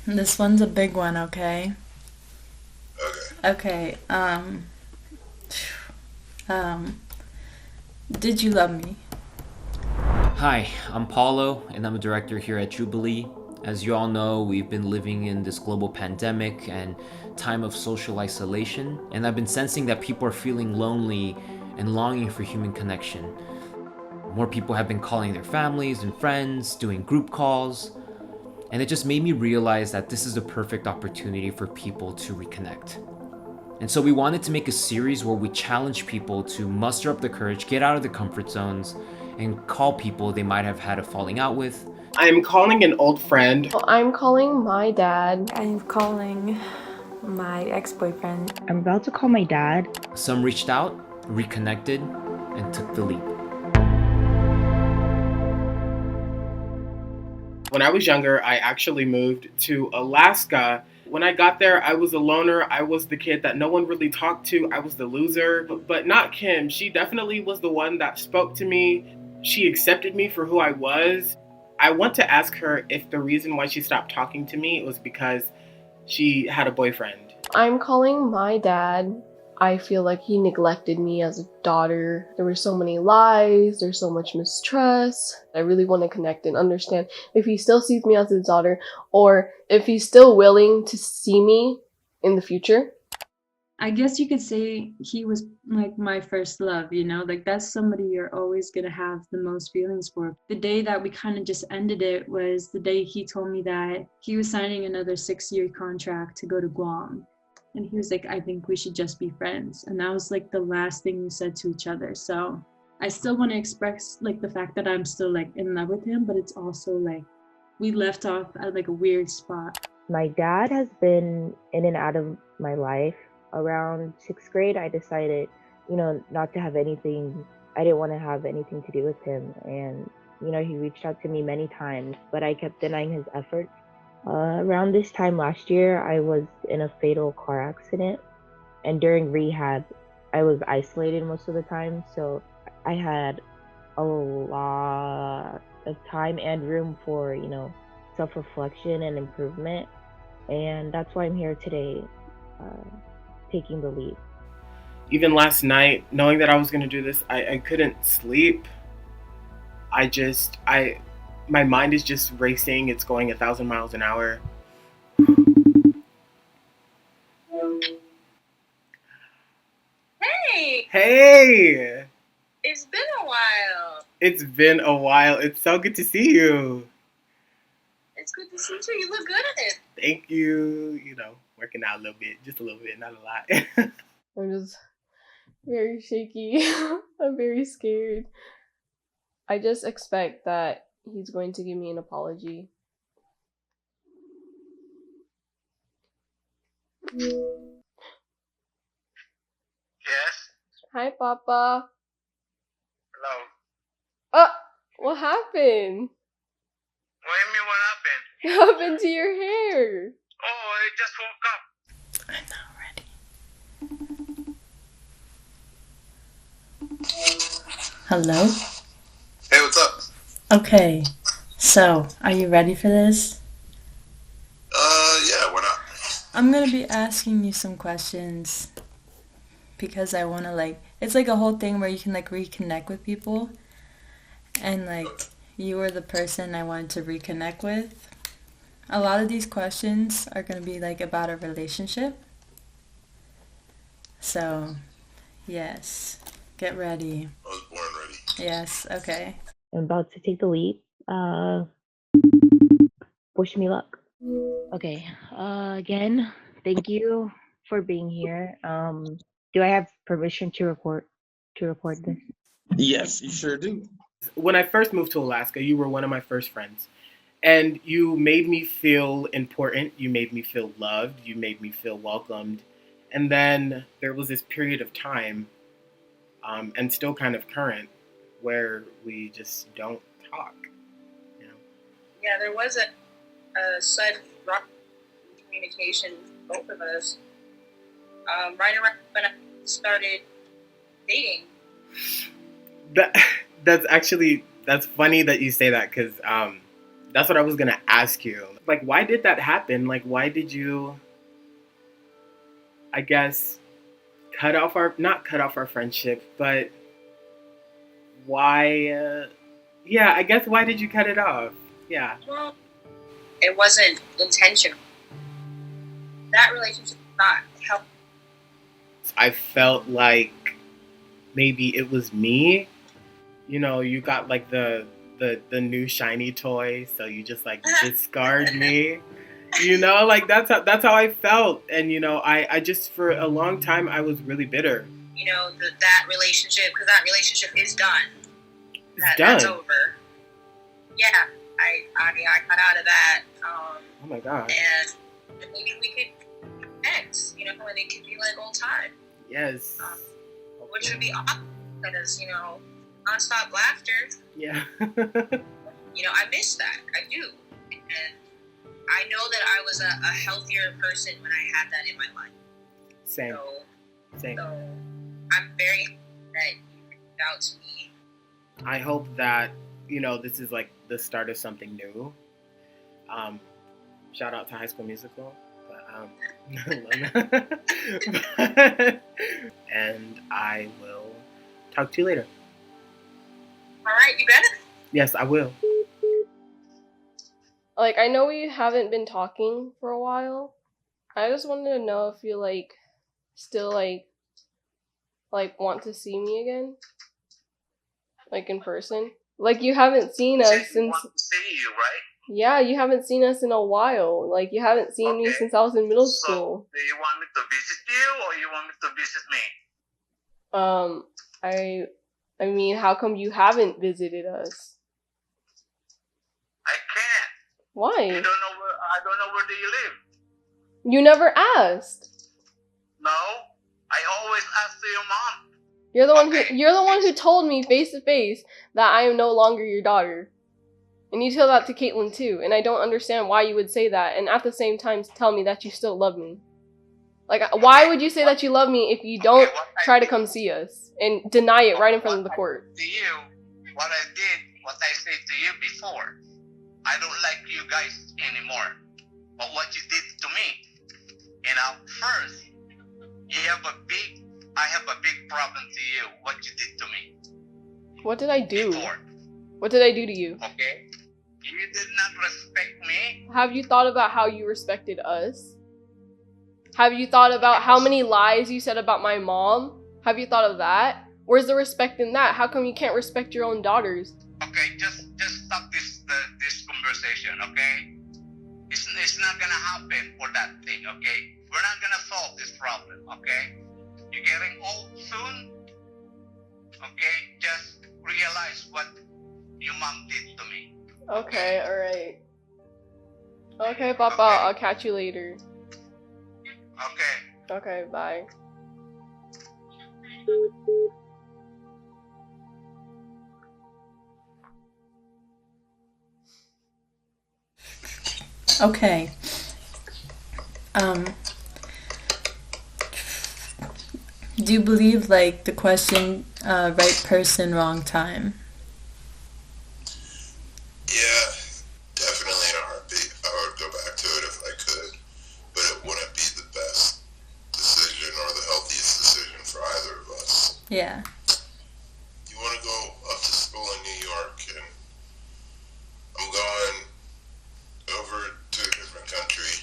This one's a big one, okay? Okay. Okay, um, did you love me? Hi, I'm Paulo, and I'm a director here at Jubilee. As you all know, we've been living in this global pandemic and time of social isolation, and I've been sensing that people are feeling lonely and longing for human connection. More people have been calling their families and friends, doing group calls, and it just made me realize that this is the perfect opportunity for people to reconnect. And so we wanted to make a series where we challenge people to muster up the courage, get out of the comfort zones, and call people they might have had a falling out with. I'm calling an old friend. I'm calling my dad. I'm calling my ex-boyfriend. I'm about to call my dad. Some reached out, reconnected, and took the leap. When I was younger, I actually moved to Alaska. When I got there, I was a loner. I was the kid that no one really talked to. I was the loser. But not Kim. She definitely was the one that spoke to me. She accepted me for who I was. I want to ask her if the reason why she stopped talking to me was because she had a boyfriend. I'm calling my dad. I feel like he neglected me as a daughter. There were so many lies, there's so much mistrust. I really want to connect and understand if he still sees me as his daughter or if he's still willing to see me in the future. I guess you could say he was like my first love, you know, like that's somebody you're always gonna have the most feelings for. The day that we kind of just ended it was the day he told me that he was signing another 6-year contract to go to Guam. And he was like, I think we should just be friends. And that was like the last thing we said to each other. So I still want to express like the fact that I'm still like in love with him, but it's also like we left off at like a weird spot. My dad has been in and out of my life. Around sixth grade, I decided, not to have anything. I didn't want to have anything to do with him. And, he reached out to me many times, but I kept denying his efforts. Around this time last year, I was in a fatal car accident. And during rehab, I was isolated most of the time. So I had a lot of time and room for, self reflection and improvement. And that's why I'm here today, uh, taking the lead. Even last night, knowing that I was going to do this, I couldn't sleep. My mind is just racing. It's going 1,000 miles an hour. Hey, Hey! it's been a while. It's been a while. It's so good to see you. It's good to see you too. You look good at it. Thank you. Working out a little bit, just a little bit, not a lot. I'm just very shaky. I'm very scared. I just expect that he's going to give me an apology. Yes. Hi, Papa. Hello. Oh, what happened? What do you mean? What happened? What happened to your hair? Oh, I just woke up. I'm not ready. Hello? Hey, what's up? Okay, so are you ready for this? Yeah, why not? I'm gonna be asking you some questions because I wanna it's like a whole thing where you can like reconnect with people, and like you were the person I wanted to reconnect with. A lot of these questions are gonna be like about a relationship. So, yes, get ready. I was born ready. Yes, okay. I'm about to take the lead. Wish me luck. Okay. Again, thank you for being here. Do I have permission to record this? Yes, you sure do. When I first moved to Alaska, you were one of my first friends. And you made me feel important. You made me feel loved. You made me feel welcomed. And then there was this period of time, and still kind of current, where we just don't talk. You know? Yeah, there was a sudden drop in communication with both of us. Right around when I started dating. That that's funny that you say that because That's what I was gonna ask you. Like, why did that happen? Like, why did you, I guess, not cut off our friendship, but why, yeah, I guess why did you cut it off? Yeah. Well, it wasn't intentional. That relationship did not help. I felt like maybe it was me. You know, you got like the new shiny toy, so you just like discard me. You know, like that's how I felt. And you know, I just for a long time I was really bitter. You know, that relationship, because that relationship is done. It's done. That's over. Yeah, I got out of that. Oh my god. And maybe we could connect, you know, and it could be like old time. Yes. Which would be awesome because, you know, nonstop laughter. Yeah. You know, I miss that. I do. And I know that I was a healthier person when I had that in my life. Same. Same. So I'm very happy that you reached out to me. I hope that, you know, this is like the start of something new. Shout out to High School Musical. And I will talk to you later. All right, you better. Yes, I will. Like, I know we haven't been talking for a while. I just wanted to know if you, like, still, like want to see me again? Like, in person? Like, you haven't seen us since... You want to see you, right? Yeah, you haven't seen us in a while. Like, you haven't seen me since I was in middle school. Do you want me to visit you, or you want me to visit me? I mean, how come you haven't visited us? I can't. Why? I don't know where do you live. You never asked. No, I always ask to your mom. You're the one who told me face to face that I am no longer your daughter. And you tell that to Caitlin too, and I don't understand why you would say that, and at the same time tell me that you still love me. Like, why would you say that you love me if you don't try to come see us and deny it right in front of the court? To you, what I said to you before, I don't like you guys anymore. But what you did to me, you know, first, I have a big problem to you, what you did to me. What did I do? Before. What did I do to you? Okay. You did not respect me. Have you thought about how you respected us? Have you thought about how many lies you said about my mom? Have you thought of that? Where's the respect in that? How come you can't respect your own daughters? Okay, just stop this conversation, okay? It's not gonna happen for that thing, okay? We're not gonna solve this problem, okay? You're getting old soon, okay? Just realize what your mom did to me. Okay, alright. Okay, Papa, Okay. I'll catch you later. Okay. Okay, bye. Okay. Do you believe, like, the question, right person, wrong time? Yeah, definitely in a heartbeat. I would go back to it if I could, but it wouldn't be the best decision or the healthiest decision for either of us. Yeah. You want to go up to school in New York, and I'm going over to a different country.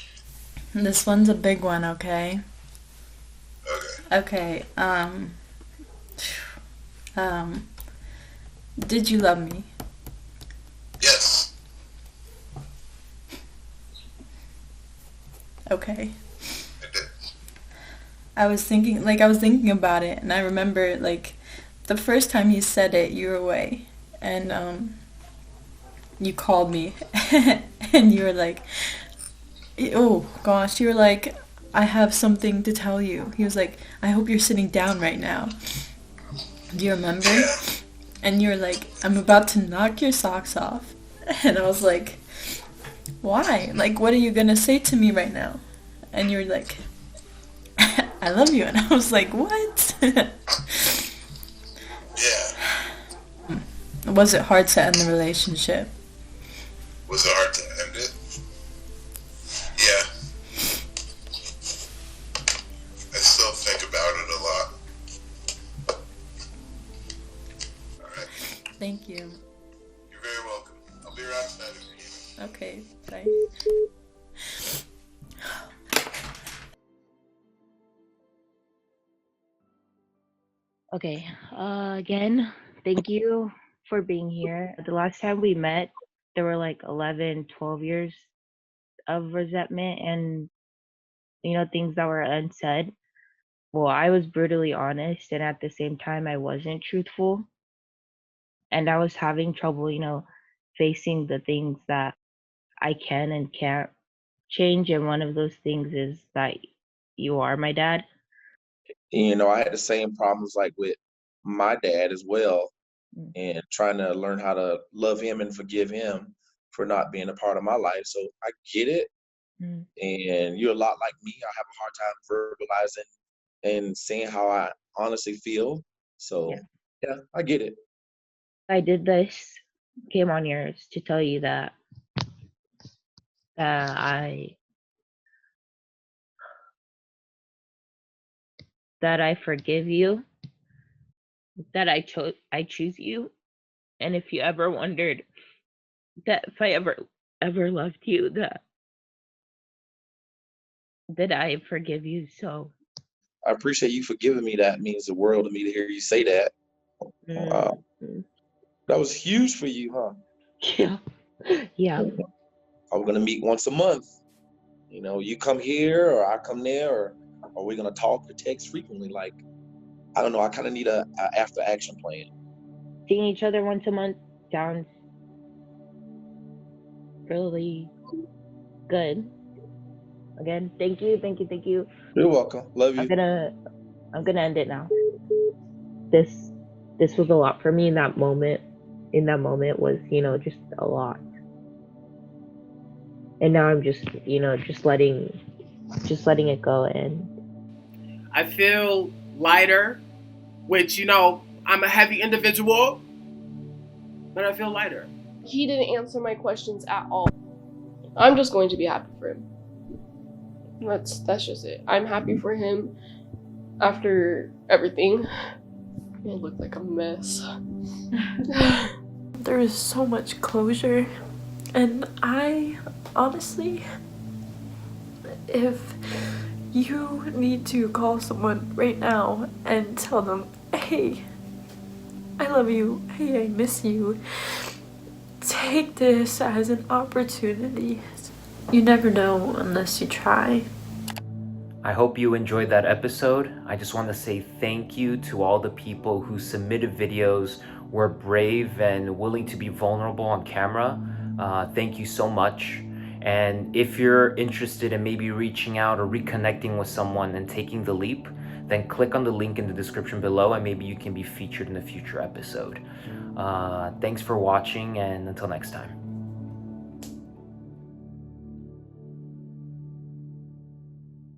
This one's a big one, okay? Okay. Okay, did you love me? Yes. Okay. I did. I was thinking about it, and I remember, like, the first time you said it, you were away, and, you called me, and you were like, oh, gosh, you were like, I have something to tell you. He was like, I hope you're sitting down right now. Do you remember? And you were like, I'm about to knock your socks off. And I was like, why? Like, what are you gonna say to me right now? And you were like, I love you. And I was like, what? Yeah. Was it hard to end the relationship? Was it hard to end it? Yeah. I still think about it a lot. All right. Thank you. You're very welcome. I'll be around tonight if you need me. Okay, bye. Okay. Again, thank you for being here. The last time we met, there were like 11, 12 years of resentment and, things that were unsaid. Well, I was brutally honest, and at the same time, I wasn't truthful. And I was having trouble, facing the things that I can and can't change. And one of those things is that you are my dad. I had the same problems like with my dad as well, Mm. and trying to learn how to love him and forgive him for not being a part of my life. So I get it. Mm. And you're a lot like me. I have a hard time verbalizing and saying how I honestly feel. So yeah, I get it. I did this, came on yours to tell you that I forgive you, that I choose you, and if you ever wondered that if I ever loved you, that I forgive you. So I appreciate you forgiving me. That means the world to me to hear you say that. mm, That was huge for you, huh? yeah, yeah. Are we gonna meet once a month? You come here or I come there, or are we gonna talk or text frequently? Like, I don't know. I kind of need a after action plan. Seeing each other once a month sounds really good. Again, thank you, thank you, thank you. You're welcome. Love I'm you. gonna end it now. This was a lot for me in that moment. In that moment was, just a lot. And now I'm just, just letting it go. And I feel lighter, which, I'm a heavy individual, but I feel lighter. He didn't answer my questions at all. I'm just going to be happy for him. That's just it. I'm happy for him after everything. It looked like a mess. There is so much closure, and I honestly, if you need to call someone right now and tell them, hey, I love you, hey, I miss you, take this as an opportunity. You never know unless you try. I hope you enjoyed that episode. I just want to say thank you to all the people who submitted videos, were brave and willing to be vulnerable on camera. Thank you so much. And if you're interested in maybe reaching out or reconnecting with someone and taking the leap, then click on the link in the description below and maybe you can be featured in a future episode. Thanks for watching, and until next time.